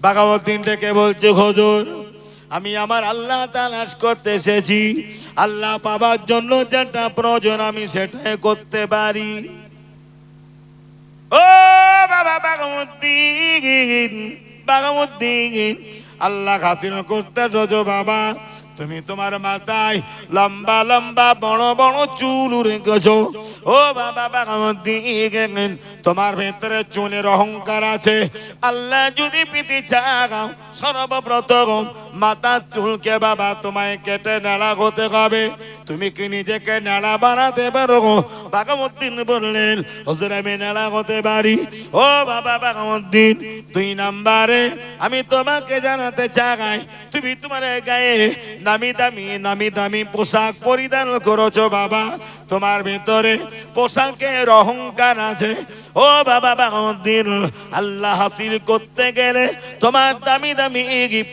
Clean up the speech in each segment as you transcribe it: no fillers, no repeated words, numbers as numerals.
বাঘাউদ্দিন ডেকে বলছে, হুজুর আমি আমার আল্লাহ তালাশ করতে এসেছি, আল্লাহ পাবার জন্য যেটা প্রয়োজন আমি সেটাই করতে পারি। ও বাবা বাঘাউদ্দিন, বাঘাউদ্দিন আল্লাহ হাসিল করতে সোজো বাবা, তুমি তোমার মাথায় লম্বা লম্বা বড় বড় চুল রেখেছো। ও বাবা বাঘাউদ্দিন, তোমার ভেতরে চুলের অহংকার আছে। আল্লাহ যদি পেতে চাও সর্বপ্রথম মাথার চুলকে বাবা তোমায় কেটে নাড়া হতে হবে। তুমি কি নিজেকে নাড়া বানাতে পারো? বাঘাউদ্দিন বললেন, হুজুর আমি নাড়া হতে পারি। ও বাবা বাঘাউদ্দিন, 2 নম্বরে আমি তোমাকে জানাতে চাই, তুমি তোমার গায়ে নামি দামি পোশাক পরিধান করেছো বাবা, তোমার ভিতরে পোশাকের অহংকার আছে। ও বাবা বাঘাউদ্দিন, আল্লাহ হাসিল করতে গেলে তোমার দামি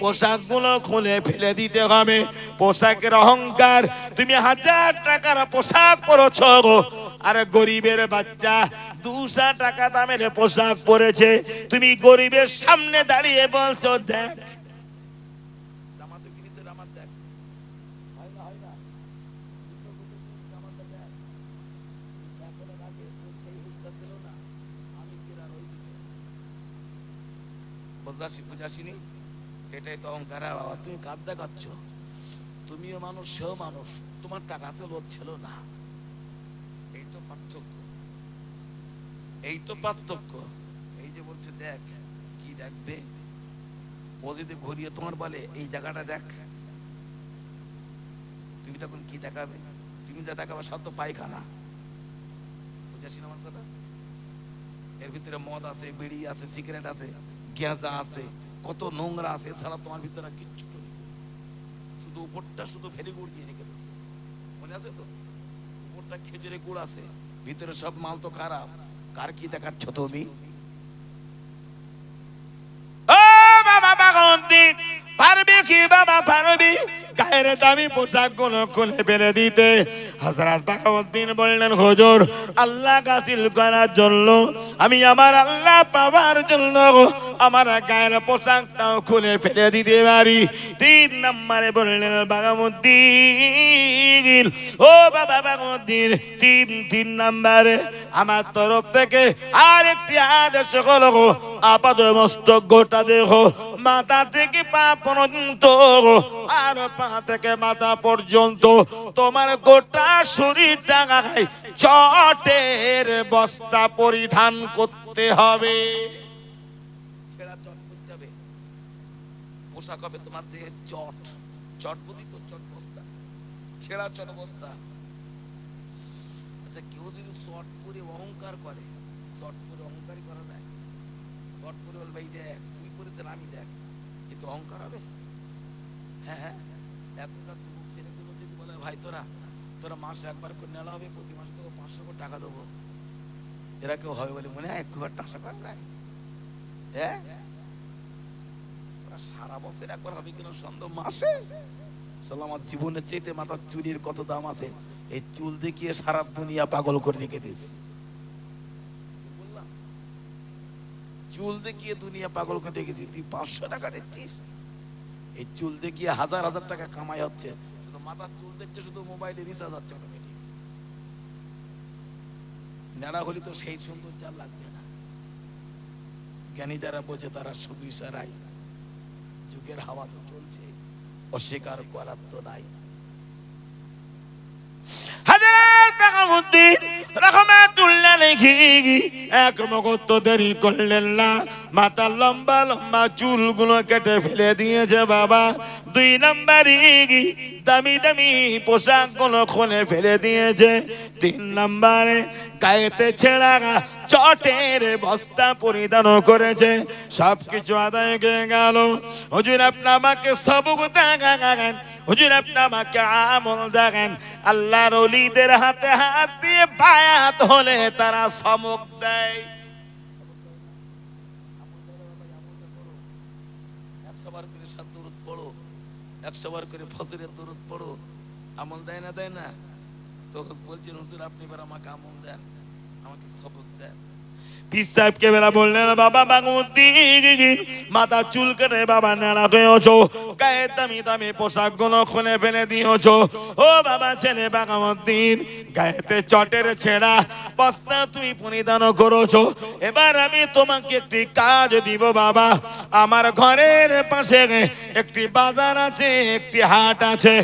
পোশাক গুলো খুলে ফেলে দিতে হবে। পোশাকের অহংকার, তুমি 1000 টাকার পোশাক পরেছো আর গরিবের বাচ্চা 200 টাকা দামের পোশাক পরেছে, তুমি গরিবের সামনে দাঁড়িয়ে বলছো দেখ বুঝাসিনি, এটাই তো অহংকার। বাবা তুমি কাঁদ দেখাচ্ছ, তুমিও মানুষ সেও মানুষ, তোমার টাকা আছে লোভ ছিল না, এই তো পার্থক্য, এই তো পার্থক্য। এই যে বলছে দেখ, কি দেখবে? ও যদি ঘুরিয়ে তোমার বলে এই জায়গাটা দেখ, তুমি তখন কি দেখাবে? তুমি যা দেখাবে সব তো পায়খানা। বুঝাসিন আমার কথা? এর ভিতরে মদ আছে, বিড়ি আছে, সিগারেট আছে, গ্যাঁজা আছে, কত নোংরা আছে, এছাড়া তোমার ভিতরে কিচ্ছু নেই, শুধু উপরটা শুধু ভেরি গুড় দিয়ে রেখে দিচ্ছে, মনে আছে তো? উপরটা খেজুরে গুড় আছে, ভিতরে সব মাল তো খারাপ। কার কি দেখাচ্ছ তুমি? ও বাবা বাঘাউদ্দিন, পারবি কি বাবা পারবি গায়ের দামি পোশাক গুলো খুলে ফেলে দিতে? হযরত বাঘাউদ্দিন বললেন, হুজুর আল্লাহ হাসিল করার জন্য, আমি আমার আল্লাহ পাওয়ার জন্য আমার গায়ের পোশাকটাও খুলে ফেলে দিতে পারি। 3 নম্বরে বললেন বাঘাউদ্দিন, ও বাবা বাঘাউদ্দিন, 3 নম্বরে আমার তরফ থেকে আরেকটি আদেশ হলো, আপাত মস্তক গোটা দেখো, মাথা থেকে পা পর্যন্ত আর পা থেকে মাথা পর্যন্ত তোমার গোটা শরীরটা গায়ে চটের বস্তা পরিধান করতে হবে। ছেঁড়া চট করতে হবে, পোশাক হবে তোমার দেহে চট, চট বুঝি তো, চট বস্তা, ছেঁড়া চট বস্তা। আচ্ছা কেউ যদি চট পরে অহংকার করে, চট পরে অহংকারী করা যায়? চট পরে বলবে এই দেখ তুই করেছেন আমি দেখ, এ তো অহংকার হবে? হ্যাঁ হ্যাঁ, এখনকার যুবক ছেলেগুলো যদি বলে ভাই তোরা মাসে একবার করে নেওয়া হবে, প্রতি মাসে তোকে 500 করে টাকা দেবো, এরা কেউ হবে বলে মনে হয়? একবার টাকা করা যায়? হ্যাঁ, সারা বছর একবার হবে কিনা সন্দেহ। মাসে আমার জীবনের চাইতে মাথার চুলের কত দাম আছে, এই চুল দেখিয়ে সারা দুনিয়া পাগল করে রেখে দিস। চুল দেখিয়ে দুনিয়া পাগল করে রেখেছি, তুই 500 টাকা দিচ্ছিস? এই চুল দেখিয়ে হাজার হাজার টাকা কামাই হচ্ছে, শুধু মাথার চুল দেখতে, শুধু মোবাইলে রিচার্জ হচ্ছে অটোমেটিক। নেড়া হলি তো সেই সুন্দর যা লাগবে না। জ্ঞানী যারা বোঝে তারা শুধু ইশারাই, যুগের হাওয়া তো চলছে, অস্বীকার করার তো নাই। হযরত বাঘাউদ্দিন রাহমাতুল্লাহ আলাইহি এক মুহূর্ত দেরি করলেন না, মাথার লম্বা লম্বা চুলগুলো কেটে ফেলে দিয়েছে বাবা। 2 নম্বরে দামি পোশাক গুলো খুলে ফেলে দিয়েছে। 3 নম্বরে গায়েতে ছেঁড়া চটের বস্তা পরিধান করেছে। সবকিছু আদায় হয়ে গেল। হুজুর আপনি আমাকে সবক দেখান, হুজুর আপনি আমাকে আমল দেখান। আল্লাহর ওলিদের হাতে হাত দিয়ে বায়াত হলে তারা সমক দেয়। 100 বার করে সাত দরুদ পড়ো, 100 বার করে ফজরের দরুদ পড়ো, আমল দেয় না? দেয় না? তো বলছেন হুজুর আপনি এবার আমাকে আমল দেন, আমাকে সবক দেন। পীর সাহেবকে বেলা বললেন, বাবা বাঘামুদ্দিন মাথা চুল কেটে বাবা নেড়া হয়েছো, গায়ে দামি দামি পোশাক গুলো খুলে ফেলে দিয়েছো। ও বাবা ছেলে বাঘামুদ্দিন, গায়েতে চটের ছেঁড়া বস্তা তুমি পরিধান করেছো। এবার আমি তোমাকে একটি কাজ দিব বাবা। আমার ঘরের পাশে একটি বাজার আছে, একটি হাট আছে।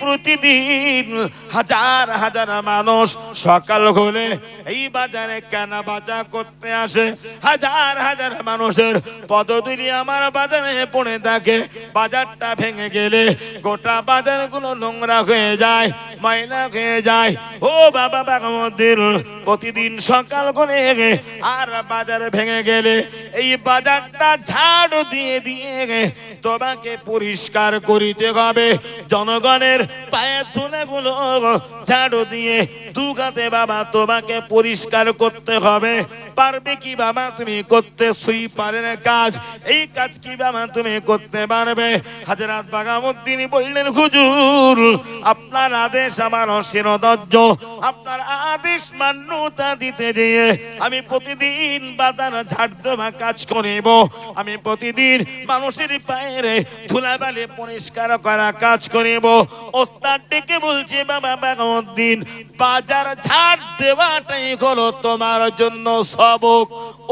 প্রতিদিন হাজার হাজার মানুষ সকাল হলে এই বাজারে কেনা বেচা করতে আসে। হাজার হাজার মানুষের পদধূলি আমার বাজারে পড়ে থাকে। বাজারটা ভেঙে গেলে গোটা বাজারগুলো নোংরা হয়ে যায়, ময়লা হয়ে যায়। ও বাবা বাঘামুদ্দিন, প্রতিদিন সকাল করে আর বাজার ভেঙে গেলে এই বাজারটা ঝাড়ু দিয়ে দিয়ে তোমাকে পরিষ্কার করিতে হবে। জনগণের পায়ের ধুলাগুলো ঝাড়ু দিয়ে দুগাতে বাবা তোমাকে পরিষ্কার করতে হবে। পারবে কি বাবা তুমি করতে? সুইপারের কাজ, এই কাজ কি বাবা তুমি করতে পারবে? হযরত বাঘামুদ্দিন বললেন, হুজুর আপনার আদেশ আমার শিরোধার্য, আপনার আদেশ মান্যতা দিতে দিয়ে আমি প্রতিদিন বাজার ঝাড় দেওয়া কাজ করিব। আমি প্রতিদিন মানুষের পায়ের ধুলাবালি পরিষ্কার করা কাজ করিব। ওস্তাদ ডেকে বলছে, বাবা বাঘামুদ্দিন বাজার ঝাড় দেওয়াটাই হলো তোমার জন্য সবক,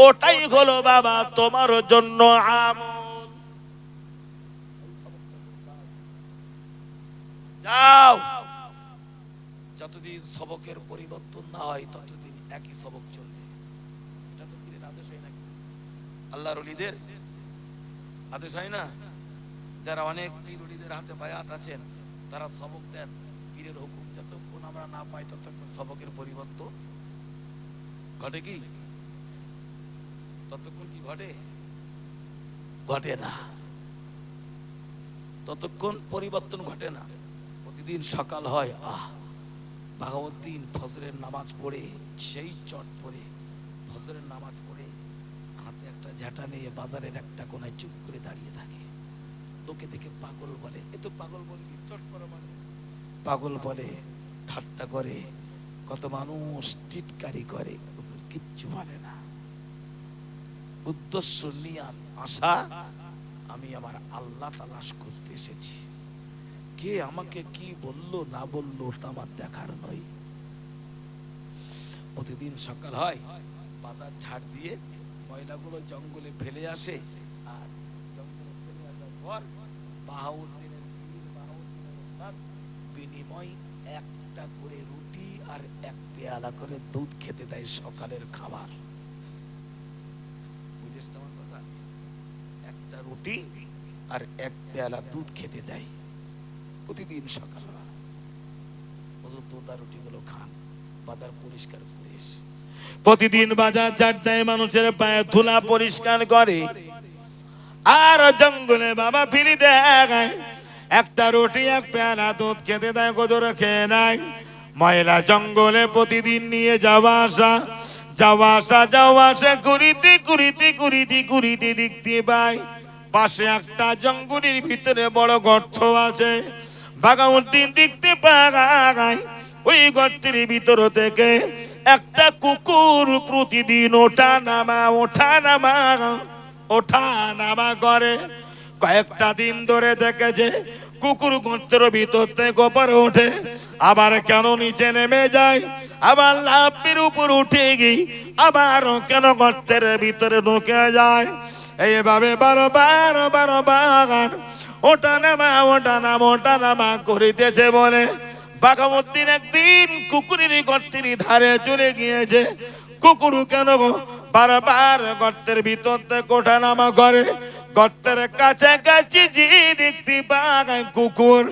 ওটাই হলো বাবা তোমার জন্য আমল। যাও, যতদিন সবকের পরিবর্তন না হয় ততদিন একই সবক চলবে। এটা তো পীরের আদেশ হয় নাকি? আল্লাহর ওলিদের আদেশ হয় না? যারা অনেক পীর ওলিদের হাতে বায়াত আছেন তারা সবক দেন, পীরের হুকুম যতক্ষণ আমরা না পাই ততক্ষণ সবকের পরিবর্তন ঘটে কি? ততক্ষণ কি ঘটে? ঘটে না, ততক্ষণ পরিবর্তন ঘটে না। প্রতিদিন সকাল হয়, বাঘামুদ্দিন ফজরের নামাজ পড়ে, সেই চট পড়ে ফজরের নামাজ পড়ে হাতে একটা ঝাঁটা নিয়ে বাজারের একটা কোনায় চুপ করে দাঁড়িয়ে থাকে। লোকে দেখে পাগল বলে, এ তো পাগল বলে, চট পড়া মানে পাগল বলে, ঠাট্টা করে, কত মানুষ টিটকারি করে, কিচ্ছু বলে না। উদ্দেশ্য নিয়াত আশা, আমি আমার আল্লাহ তালাশ করতে এসেছি। কে আমাকে কি বললো না বললো ওটা আমার দেখার নয়। প্রতিদিন সকাল হয়, বাজার ঝাড় দিয়ে ময়লাগুলো জঙ্গলে ফেলে আসে। আর জঙ্গলে ফেলে আসার পর বাহাউদ্দিনের বিনিময় একটা করে রুটি আর এক পেয়ালা করে দুধ খেতে দেয়, সকালের খাবার। বুঝেছ আমার কথা? একটা রুটি আর এক পেয়ালা দুধ খেতে দেয় প্রতিদিন সকালবেলা। দুধ আর রুটিগুলো খান, বাজার পরিষ্কার করে এসে প্রতিদিন বাজার ঝাড় দেয়, মানুষের পায়ে ধুলা পরিষ্কার করে। আর জঙ্গলে বাবা ফিরি দেয়, একটা রুটি এক পেয়ালা দুধ খেতে দেয়, গোদর খেয়ে নেয়। ময়লা জঙ্গলে প্রতিদিন নিয়ে যাওয়া আসা ঘুরিতে দেখতে পাই পাশে একটা জঙ্গলের ভিতরে বড় গর্ত আছে। বাঘামুদ্দিন দেখতে পায় ওই গর্তের ভিতর থেকে একটা কুকুর প্রতিদিন ওঠা নামা করে। কয়েকটা দিন ধরে দেখেছে কুকুর গর্তের ভিতর থেকে উপরে ওঠে, আবার কেন নিচে নেমে যায়, আবার লাফের উপর উঠে গিয়ে আবার কেন গর্তের ভিতরে ঢুকে যায়। এইভাবে বারবার ওটা নামা করিতেছে বলে বাঘামুদ্দিন একদিন কুকুরের গর্তের ধারে চলে গিয়েছে। কুকুর কেন বারবার গর্তের ভিতর থেকে ওঠা নামা করে। গর্তের কাছাকাছি যে দেখতে পায় কুকুর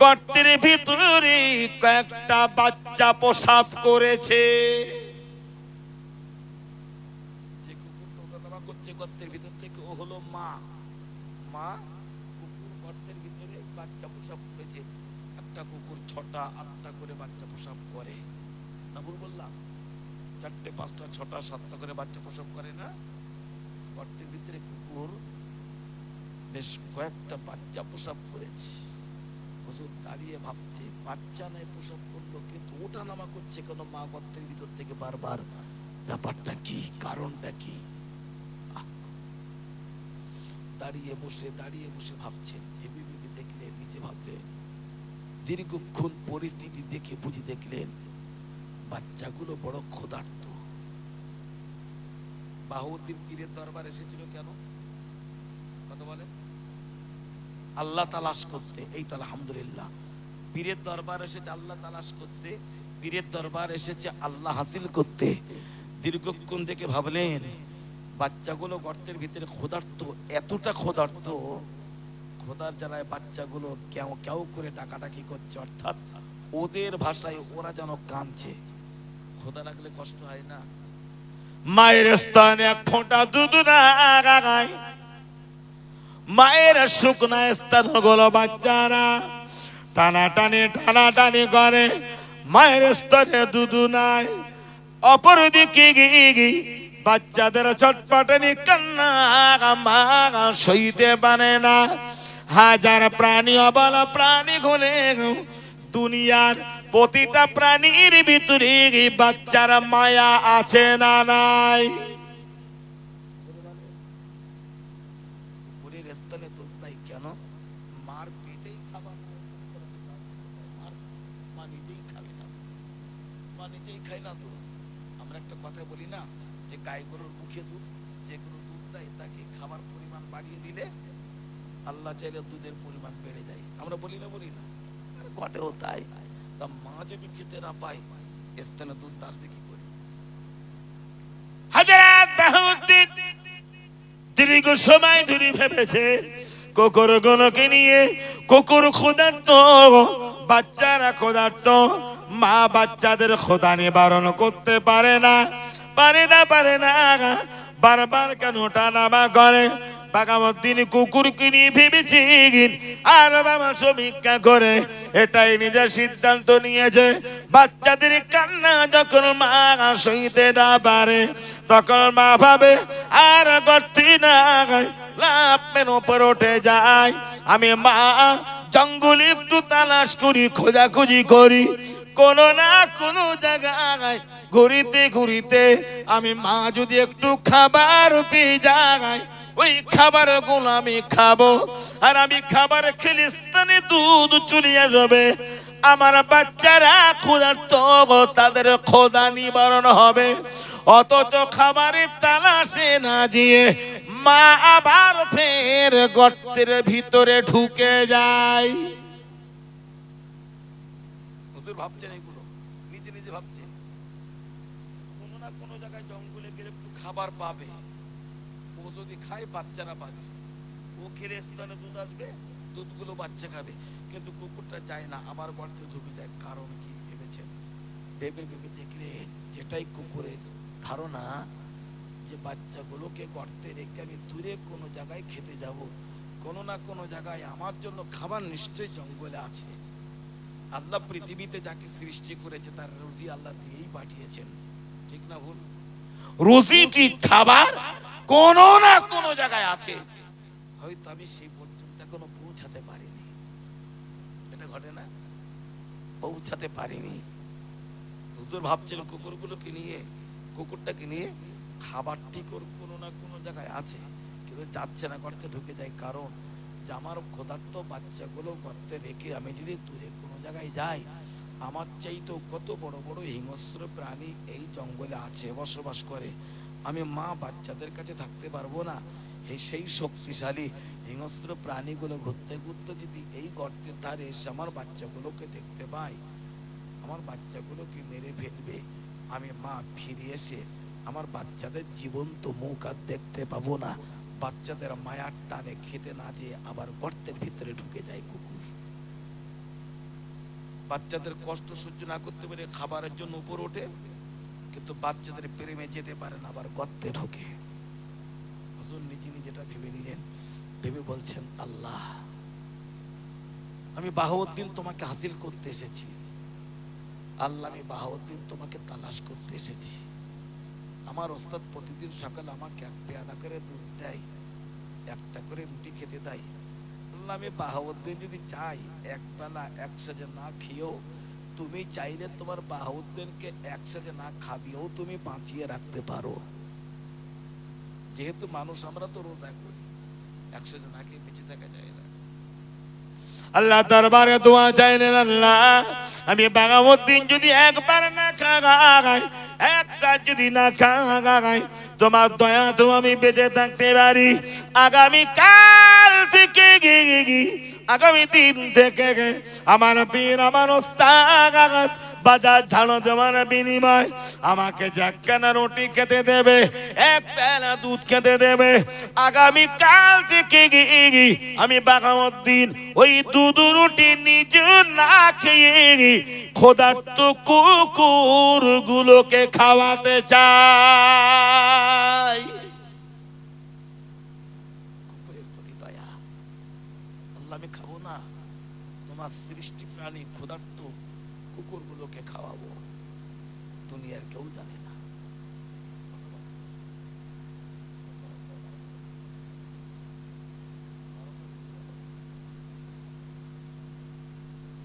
গর্তের ভিতরে কয়েকটা বাচ্চা প্রসাব করেছে। যে কুকুর ওঠা নামা করছে গর্তের ভিতর থেকে, ও হলো মা। কুকুর গর্তের ভিতরে বাচ্চা প্রসাব করেছে। একটা কুকুর 6টা 8টা করে বাচ্চা প্রসাব করে না? ভুল বললাম? 4টে 5টা 6টা 7টা করে বাচ্চা প্রসব করে না? গর্তের ভিতরে কুকুর বেশ কয়েকটা বাচ্চা প্রসব করেছে। হুজুর দাঁড়িয়ে ভাবছে, বাচ্চা নাই প্রসব করলো কিন্তু ওঠা নামা করছে কেন মা গর্তের ভিতর থেকে বারবার? ব্যাপারটা কি, কারণটা কি? দাঁড়িয়ে বসে ভাবছেন, ভেবে ভেবে দেখলেন, নিজে ভাবলেন, দীর্ঘক্ষণ পরিস্থিতি দেখে বুঝে দেখলেন বাচ্চাগুলো বড় ক্ষুধার্ত। বাহাউদ্দিন পীরের দরবার এসেছিল কেন? কথা বলেন। আল্লাহ তালাশ করতে। এই তো আলহামদুলিল্লাহ, পীরের দরবার এসেছে আল্লাহ তালাশ করতে, পীরের দরবার এসেছে আল্লাহ হাসিল করতে। দীর্ঘক্ষণ দেখে ভাবলেন বাচ্চাগুলো গর্তের ভিতরে ক্ষুধার্ত, এতটা ক্ষুধার্ত, খোদার জ্বালায় বাচ্চাগুলো কেউ কেউ করে ডাকাডাকি করছে, অর্থাৎ ওদের ভাষায় ওরা যেন কাঁদছে। খোদা লাগলে কষ্ট হয় না? মায়ের স্তনে এক ফোঁটা দুধ নাই, মায়ের শুকনা স্তন গুলো বাচ্চারা টানাটানি করে, মায়ের স্তনে দুধ নাই। অপরদিকে বাচ্চাদের ছটপটানি কান্না মা সইতে পারে না। হাজার প্রাণী অবলা প্রাণী ঘুরে দুনিয়ার প্রতিটা প্রাণীর ভিতরে বাচ্চার মায়া আছে না নাই? কুকুরের স্তনে দুধ নাই কেন? মার পেটেই খাবার, মা নিজেই খাবে না, মা নিজেই খায় না তো। আমরা একটা কথা বলি না যে গাই গরুর মুখে দুধ, যে গরু দুধ দেয় তাকে খাবার পরিমাণ বাড়িয়ে দিলে আল্লাহ চাইলে দুধের পরিমাণ বেড়ে যায়। আমরা বলি না? আর ঘটেও তাই। তা মা যদি খেতে না পায়, স্তনে দুধ আসবে কি করে? হযরত বাহাউদ্দিন দীর্ঘ সময় ধরে ভেবেছে কুকুরগুলোকে নিয়ে। কুকুর ক্ষুধার্ত, বাচ্চারা ক্ষুধার্ত, মা বাচ্চাদের ক্ষুধা নিবারণ করতে পারে না। বারবার কেন টানাবা করে? বাগামুদ্দিন কুকুরকে নিয়ে ভেবেছে আর বাবা সমীক্ষা করে এটাই নিজের সিদ্ধান্ত নিয়েছে, বাচ্চাদের কান্না যখন মা সইতে না পারে তখন মা ভাবে আর করতে না, লাফের উপর উঠে যায়। আমি মা জঙ্গলে একটু তালাশ করি, খোঁজাখুঁজি করি, কোনো না কোনো জায়গায় ঘুরিতে আমি মা যদি একটু খাবার পেয়ে যাই, ওই খাবার গুলো আমি খাবো। আর আমি খাবার খেলে স্থানে দুধ চলিয়ে যাবে, আমার বাচ্চারা ক্ষুধার্ত, তাদের ক্ষুধা নিবারণ হবে। অথচ খাবারের তালাশে না দিয়ে মা আবার ফের গর্তের ভিতরে ঢুকে যায়। হুজুর ভাবছেন এগুলো, নিজে ভাবছেন কোনো না কোনো জায়গায় জঙ্গলে গেলে একটু খাবার পাবে, ও যদি খায় বাচ্চারা পাবে, ও খেলে স্তনে দুধ আসবে, দুধগুলো বাচ্চা খাবে। কিন্তু কুকুরটা যায় না, আবার গর্তে ঢুকে যায়। কারণ কি ভেবেছেন? ভেবে দেখলেন যেটাই কুকুরের ধারণা যে বাচ্চাগুলোকে গর্তে রেখে আমি দূরে কোনো জায়গায় খেতে যাব, কোনো না কোনো জায়গায় আমার জন্য খাবার নিশ্চয়ই জঙ্গলে আছে। আল্লাহ পৃথিবীতে যাকে সৃষ্টি করেছে তার রুজি আল্লাহ দিয়েই পাঠিয়েছেন, ঠিক না ভুল? রুজিটি খাবার কোনো না কোনো জায়গায় আছে, হয়তো আমি সেই পর্যন্ত এখনো পৌঁছাতে পারিনি। এটা ঘটে না? পৌঁছাতে পারিনি। হুজুর ভাবছেন কুকুরগুলোকে নিয়ে, কুকুরটাকে নিয়ে খাবার ঠিক কোনো না কোনো জায়গায় আছে, কিন্তু যাচ্ছে না, গর্তে ঢুকে যায়। কারণ যে আমার ক্ষুধার্ত বাচ্চাগুলো গর্তে রেখে আমি যদি দূরে কোনো জায়গায় যাই, আমার চাইতো কত বড় বড় হিংস্র প্রাণী এই জঙ্গলে আছে, বসবাস করে। আমি মা বাচ্চাদের কাছে থাকতে পারবো না। সেই শক্তিশালী হিংস্র প্রাণীগুলো ঘুরতে ঘুরতে যদি এই গর্তের ধারে এসে আমার বাচ্চাগুলোকে দেখতে পাই, আমার বাচ্চাগুলোকে মেরে ফেলবে। আমি মা ফিরে এসে আমার বাচ্চাদের জীবন্ত মুখ আর দেখতে পাবো না। বাচ্চাদের মায়ার টানে খেতে না যেয়ে আবার গর্তের ভিতরে ঢুকে যায় কুকুর। বাচ্চাদের কষ্ট সহ্য না করতে পারে খাবারের জন্য উপর ওঠে, কিন্তু বাচ্চাদের প্রেমে যেতে পারে না, আবার গর্তে ঢোকে। হুজুর নিজেটা ভেবে নিলেন, ভেবে বলছেন, আল্লাহ আমি বাহাউদ্দিন তোমাকে হাসিল করতে এসেছি, আল্লাহ আমি বাহাউদ্দিন তোমাকে তালাশ করতে এসেছি। আমার ওস্তাদ প্রতিদিন সকালে আমাকে এক পেয়ালা করে দুধ দেয়, একটা করে রুটি খেতে দেয়। আল্লাহ আমি বাহাউদ্দিন যদি চাই এক বেলা এক সাজে না খেয়েও তুমি চাইলে তোমার বাহুদেরকে একসাথে না খাবিয়েও তুমি বাঁচিয়ে রাখতে পারো। যেহেতু মানুষ আমরা তো রোজা করি, একসাথে না খেয়ে বেঁচে থাকা যায় না। আল্লাহ দরবারে দোয়া চাইলেন, আল্লাহ আমি বাগামুদ্দিন যদি একবার না খাই, একসাথ যদি না খাই, তোমার দয়া তো আমি বেঁচে থাকতে পারি। আগামী কাল থেকে আগামী দিন থেকে আমার পীর আমার ওস্তাদ বাজার ঝাড়ো দেওয়ার বিনিময় আমাকে একখানা রুটি খেতে দেবে, এক পেলা দুধ খেতে দেবে। আগামী কাল থেকে আমি বাগামুদ্দিন ওই দুধ রুটি নিজে না খেয়ে ক্ষুধার্ত কুকুর গুলোকে খাওয়াতে চাই। কুকুরের প্রতি দয়া। আল্লাহ আমি খাবো না, তোমার সৃষ্টি প্রাণী ক্ষুধার্ত কুকুরগুলোকে খাওয়াবো। দুনিয়ার কেউ জানে না।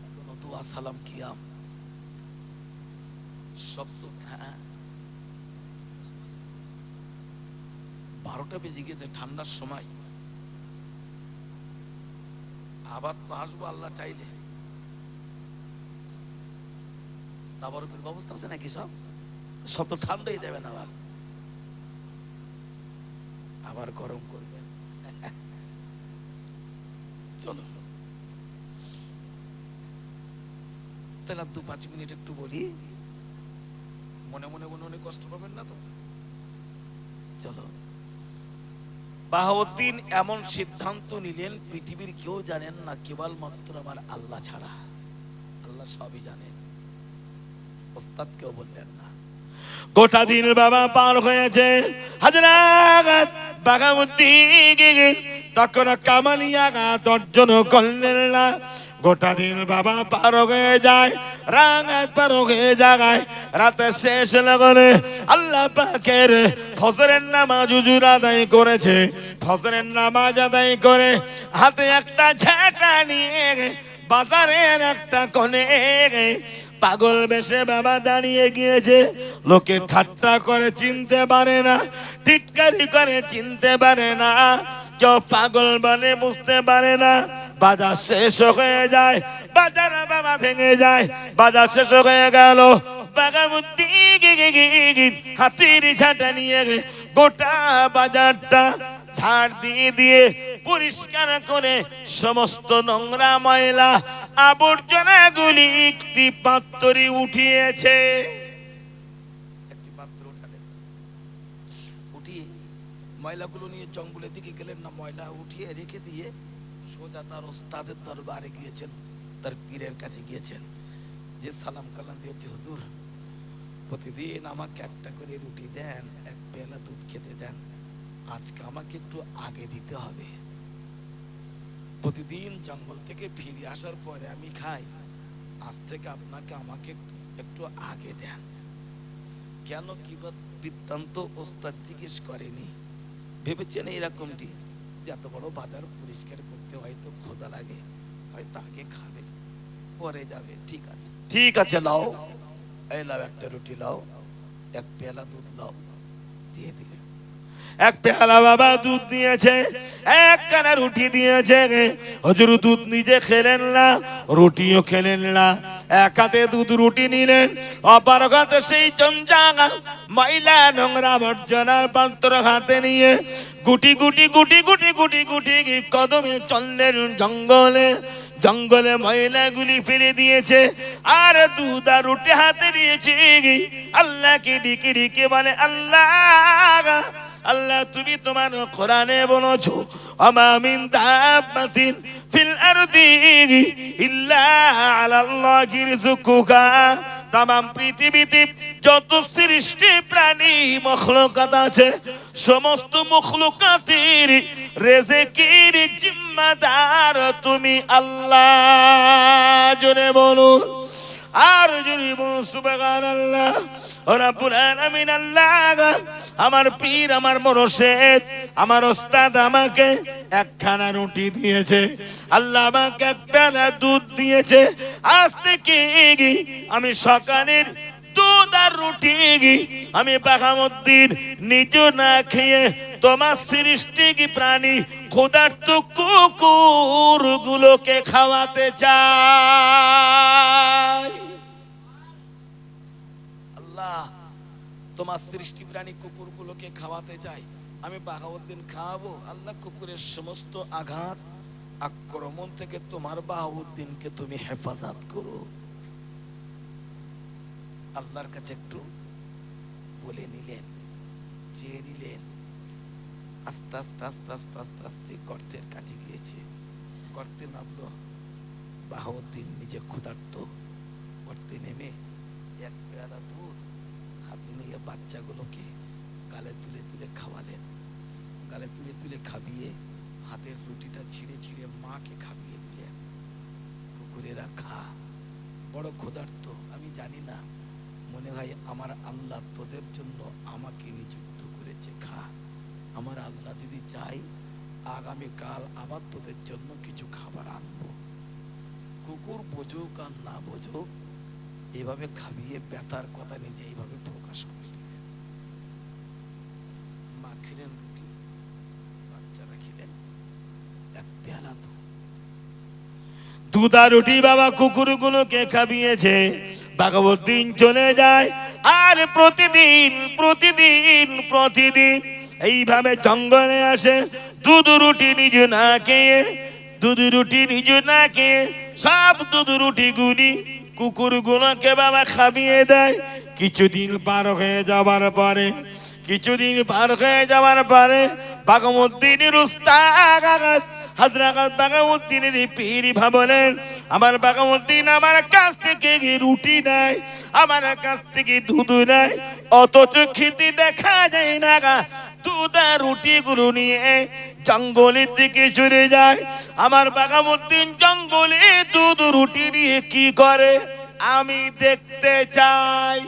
এখনো দোয়া সালাম কিয়াম সব তো। হ্যাঁ, 12টা বেজে গেছে, ঠান্ডার সময়। আবার তো আসবো আল্লাহ চাইলে। তাবারকের ব্যবস্থা আছে নাকি? সব সব তো ঠান্ডাই দেবেন, আবার গরম করবেন। চলো তাহলে 2-5 মিনিট একটু বলি, মনে মনে মনে কষ্ট পাবেন না তো। চলো। বাহাউদ্দিন এমন সিদ্ধান্ত নিলেন, পৃথিবীর কেউ জানেন না, কেবলমাত্র আমার আল্লাহ ছাড়া। আল্লাহ সবই জানেন, ওস্তাদ কেউ বললেন না। গোটা দিন বাবা পার হয়েছে, হাজরাত বাগামুদ্দিন তখন কামালিয়া দর্জন করলেন না। গোটা দিন বাবা পার হয়ে যায়, রাত পার হয়ে যায়। রাতে শেষ লগনে আল্লাহ পাকের ফজরের নামাজ হুজুর আদায় করেছে। ফজরের নামাজ আদায় করে হাতে একটা ঝাঁটা নিয়ে বাজারের একটা কোণে পাগল বেশে বাবা দাঁড়িয়ে গিয়েছে। লোকে ঠাট্টা করে চিনতে পারে না, টিটকারি করে চিনতে পারে না, কেউ পাগল বলে বুঝতে পারে না। বাজার শেষ হয়ে যায়, বাজার বাবা ভেঙে যায়। বাজার শেষ হয়ে গেল, বাগামুদ্দিন হাতির ঝাঁটা নিয়ে গোটা বাজারটা ঝাড় দিয়ে দিয়ে পরিষ্কার করে সমস্ত নোংরা ময়লা আবর্জনাগুলি একটি পাত্রে উঠিয়েছে। একটি পাত্র উঠালেন, উঠিয়ে ময়লাগুলো নিয়ে জঙ্গলের দিকে গেলেন না, ময়লা উঠিয়ে রেখে দিয়ে সোজা তার ওস্তাদের দরবারে গিয়েছেন, তার পীরের কাছে গিয়েছেন। যে সালাম কালাম দিয়েছে, হুজুর প্রতিদিন আমাকে একটা করে রুটি দেন, এক পেলা দুধ খেতে দেন, আজকে আমাকে একটু আগে দিতে হবে। প্রতিদিন জঙ্গল থেকে ফিরে আসার পরে আমি খাই, আজ থেকে আপনাকে আমাকে একটু আগে দেন। কেন, কি বৃত্তান্ত ওস্তাদ জিজ্ঞেস করেনি। ভেবেছেন এইরকমটি যে এত বড় বাজার পরিষ্কার করতে হয়তো ক্ষুধা লাগে, হয়তো আগে খাবে পরে যাবে। ঠিক আছে, ঠিক আছে, লাও, এই লাও একটা রুটি লাও, এক পেয়ালা দুধ লাও, দিয়ে দিলে। এক পেয়ালা বাবা দুধ দিয়েছে, এক কানা রুটি দিয়েছে। হুজুর দুধ নিজে খেলেন না, রুটিও খেলেন না। এক হাতে দুধ রুটি নিলেন, অপর হাতে সেই জঞ্জাল ময়লা নোংরা আবর্জনার পাত্র হাতে নিয়ে গুটি গুটি গুটি গুটি গুটি গুটি কদমে চললেন জঙ্গলে। জঙ্গলে ময়লাগুলি ফেলে দিয়েছে, আর দুধ আর রুটি হাতে নিয়েছে। আল্লাহকে ডেকে ডেকে বলে, আল্লাহ আল্লাহ তুমি তোমার কোরআনে বলেছো, আমা মিন দাব্বাতিন ফিল আরদি ইল্লা আলাল্লাহি রিজকুহা। তামাম পৃথিবীতে যত সৃষ্টি প্রাণী মখলুকাত আছে, সমস্ত মখলুকাতের রিজকের জিম্মাদার তুমি আল্লাহ। জোরে বলুন, আর জোরে বলুন সুবহানাল্লাহ। ও রব্বুল আলামিন আল্লাহ আমার পীর আমার মুর্শিদ আমার ওস্তাদ আমাকে একখানা রুটি দিয়েছে, আল্লাহ আমাকে এক পেয়ালা দুধ দিয়েছে। আজ থেকে আমি সকালের দুধ আর রুটি আমি বাঘামুদ্দিন নিজ না খেয়ে তোমার সৃষ্টি কি প্রাণী ক্ষুধার্ত কুকুর গুলোকে খাওয়াতে চাই। আল্লাহ তোমার সৃষ্টি প্রাণী কুকুরগুলোকে খাওয়াতে চাই, আমি বাহাউদ্দিন খাওয়াবো। আল্লাহ কুকুরের সমস্ত আঘাত আক্রমণ থেকে তোমার বাহাউদ্দিনকে তুমি হেফাজত করো। আল্লাহর কাছে একটু বলে নিলেন, চেয়ে নিলেন। আস্তে আস্তে আস্তে আস্তে আস্তে আস্তে গর্তের কাছে গিয়েছে, গর্তে নামলো। বাহাউদ্দিন নিজে ক্ষুধার্ত, গর্তে নেমে এক পেয়ালা দুধ হাতে নিয়ে বাচ্চাগুলোকে গালে তুলে তুলে খাওয়ালেন। গালে তুলে তুলে খাবিয়ে হাতের রুটিটা ছিঁড়ে ছিঁড়ে মাকে খাবিয়ে দিলেন। কুকুরেরা খা, বড় ক্ষুধার্ত, আমি জানি না, মনে হয় আমার আল্লাহ তোদের জন্য আমাকে নিযুক্ত করেছে, খা। আমার আল্লাহ যদি চাই আগামীকাল আবার তোদের জন্য কিছু খাবার আনবো। কুকুর বোঝুক আর না বোঝুক এভাবে খাবিয়ে ব্যথার কথা নিজে এইভাবে প্রকাশ করে দিলেন। মা খেলেন রুটি, বাচ্চারা খেলেন এক পেয়ালা দুধ আর রুটি বাবা কুকুরগুলোকে খাবিয়েছে। বাঘাউদ্দিন চলে যায় আর প্রতিদিন প্রতিদিন প্রতিদিন এইভাবে জঙ্গলে আসে। দুধ রুটি নিজ না খেয়ে, দুধ রুটি নিজ না খেয়ে সব দুধ রুটি গুলি কুকুরগুলোকে বাবা খাবিয়ে দেয়। কিছুদিন পার হয়ে যাবার পরে বাঘাউদ্দিনের উস্তাদ হযরত বাঘাউদ্দিনের পীর ভাবলেন, আমার বাঘাউদ্দিন আমার কাছ থেকে রুটি নেয়, আমার কাছ থেকে দুধ নেয়, অথচ খেতে দেখা যায় না। দুধ আর রুটি গুলো নিয়ে জঙ্গলের দিকে চলে যায়। আমার বাঘাউদ্দিন জঙ্গলে দুধ রুটি নিয়ে কি করে আমি দেখতে চাই।